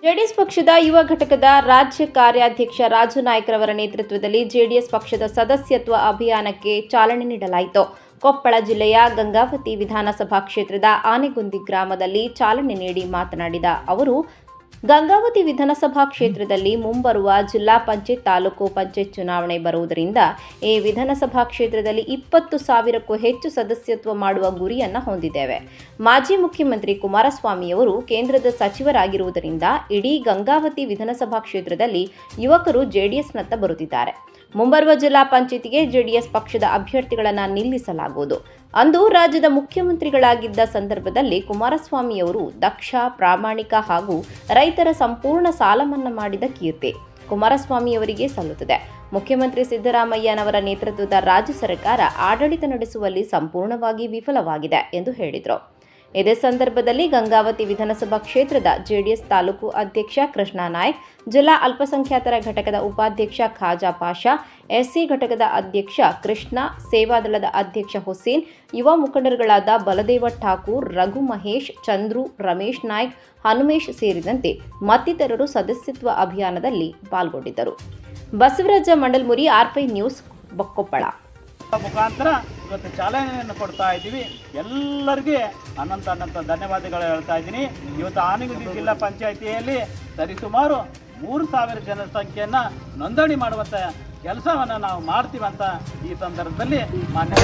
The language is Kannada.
ಜೆಡಿಎಸ್ ಪಕ್ಷದ ಯುವ ಘಟಕದ ರಾಜ್ಯ ಕಾರ್ಯಾಧ್ಯಕ್ಷ ರಾಜು ನಾಯ್ಕರವರ ನೇತೃತ್ವದಲ್ಲಿ ಜೆಡಿಎಸ್ ಪಕ್ಷದ ಸದಸ್ಯತ್ವ ಅಭಿಯಾನಕ್ಕೆ ಚಾಲನೆ ನೀಡಲಾಯಿತು. ಕೊಪ್ಪಳ ಜಿಲ್ಲೆಯ ಗಂಗಾವತಿ ವಿಧಾನಸಭಾ ಕ್ಷೇತ್ರದ ಆನೆಗುಂದಿ ಗ್ರಾಮದಲ್ಲಿ ಚಾಲನೆ ನೀಡಿ ಮಾತನಾಡಿದ ಅವರು, ಗಂಗಾವತಿ ವಿಧಾನಸಭಾ ಕ್ಷೇತ್ರದಲ್ಲಿ ಮುಂಬರುವ ಜಿಲ್ಲಾ ಪಂಚಾಯತ್, ತಾಲೂಕು ಪಂಚಾಯತ್ ಚುನಾವಣೆ ಬರುವುದರಿಂದ ಈ ವಿಧಾನಸಭಾ ಕ್ಷೇತ್ರದಲ್ಲಿ 20,000ಕ್ಕೂ ಹೆಚ್ಚು ಸದಸ್ಯತ್ವ ಮಾಡುವ ಗುರಿಯನ್ನು ಹೊಂದಿದ್ದೇವೆ. ಮಾಜಿ ಮುಖ್ಯಮಂತ್ರಿ ಕುಮಾರಸ್ವಾಮಿಯವರು ಕೇಂದ್ರದ ಸಚಿವರಾಗಿರುವುದರಿಂದ ಇಡೀ ಗಂಗಾವತಿ ವಿಧಾನಸಭಾ ಕ್ಷೇತ್ರದಲ್ಲಿ ಯುವಕರು ಜೆಡಿಎಸ್ನತ್ತ ಬರುತ್ತಿದ್ದಾರೆ. ಮುಂಬರುವ ಜಿಲ್ಲಾ ಪಂಚಾಯತಿಗೆ ಜೆಡಿಎಸ್ ಪಕ್ಷದ ಅಭ್ಯರ್ಥಿಗಳನ್ನು ನಿಲ್ಲಿಸಲಾಗುವುದು. ಅಂದು ರಾಜ್ಯದ ಮುಖ್ಯಮಂತ್ರಿಗಳಾಗಿದ್ದ ಸಂದರ್ಭದಲ್ಲಿ ಕುಮಾರಸ್ವಾಮಿಯವರು ದಕ್ಷ, ಪ್ರಾಮಾಣಿಕ ಹಾಗೂ ರೈತರ ಸಂಪೂರ್ಣ ಸಾಲ ಮನ್ನಾ ಮಾಡಿದ ಕೀರ್ತಿ ಕುಮಾರಸ್ವಾಮಿಯವರಿಗೆ ಸಲ್ಲುತ್ತದೆ. ಮುಖ್ಯಮಂತ್ರಿ ಸಿದ್ದರಾಮಯ್ಯನವರ ನೇತೃತ್ವದ ರಾಜ್ಯ ಸರ್ಕಾರ ಆಡಳಿತ ನಡೆಸುವಲ್ಲಿ ಸಂಪೂರ್ಣವಾಗಿ ವಿಫಲವಾಗಿದೆ ಎಂದು ಹೇಳಿದರು. ಇದೇ ಸಂದರ್ಭದಲ್ಲಿ ಗಂಗಾವತಿ ವಿಧಾನಸಭಾ ಕ್ಷೇತ್ರದ ಜೆಡಿಎಸ್ ತಾಲೂಕು ಅಧ್ಯಕ್ಷ ಕೃಷ್ಣ ನಾಯ್ಕ್, ಜಿಲ್ಲಾ ಅಲ್ಪಸಂಖ್ಯಾತರ ಘಟಕದ ಉಪಾಧ್ಯಕ್ಷ ಖಾಜಾ ಪಾಷಾ, ಎಸ್ಸಿ ಘಟಕದ ಅಧ್ಯಕ್ಷ ಕೃಷ್ಣ, ಸೇವಾದಳದ ಅಧ್ಯಕ್ಷ ಹುಸೇನ್, ಯುವ ಮುಖಂಡರುಗಳಾದ ಬಲದೇವ ಠಾಕೂರ್, ರಘು ಮಹೇಶ್, ಚಂದ್ರು, ರಮೇಶ್ ನಾಯ್ಕ್, ಹನುಮೇಶ್ ಸೇರಿದಂತೆ ಮತ್ತಿತರರು ಸದಸ್ಯತ್ವ ಅಭಿಯಾನದಲ್ಲಿ ಪಾಲ್ಗೊಂಡಿದ್ದರು. ಬಸವರಾಜ ಮಂಡಲ್ಮುರಿ, ಆರ್ಪೈ ನ್ಯೂಸ್, ಕೊಪ್ಪಳ. ಮುಖಾಂತರ ಇವತ್ತು ಚಾಲನೆಯನ್ನು ಕೊಡ್ತಾ ಇದ್ದೀವಿ. ಎಲ್ಲರಿಗೆ ಅನಂತ ಧನ್ಯವಾದಗಳು ಹೇಳ್ತಾ ಇದ್ದೀನಿ. ಇವತ್ತು ಆನೆಗುಂದಿ ಜಿಲ್ಲಾ ಪಂಚಾಯಿತಿಯಲ್ಲಿ ಸರಿಸುಮಾರು 3,000 ಜನಸಂಖ್ಯೆಯನ್ನು ನೋಂದಣಿ ಮಾಡುವಂಥ ಕೆಲಸವನ್ನು ನಾವು ಮಾಡ್ತೀವಂತ ಈ ಸಂದರ್ಭದಲ್ಲಿ ಮಾನ್ಯ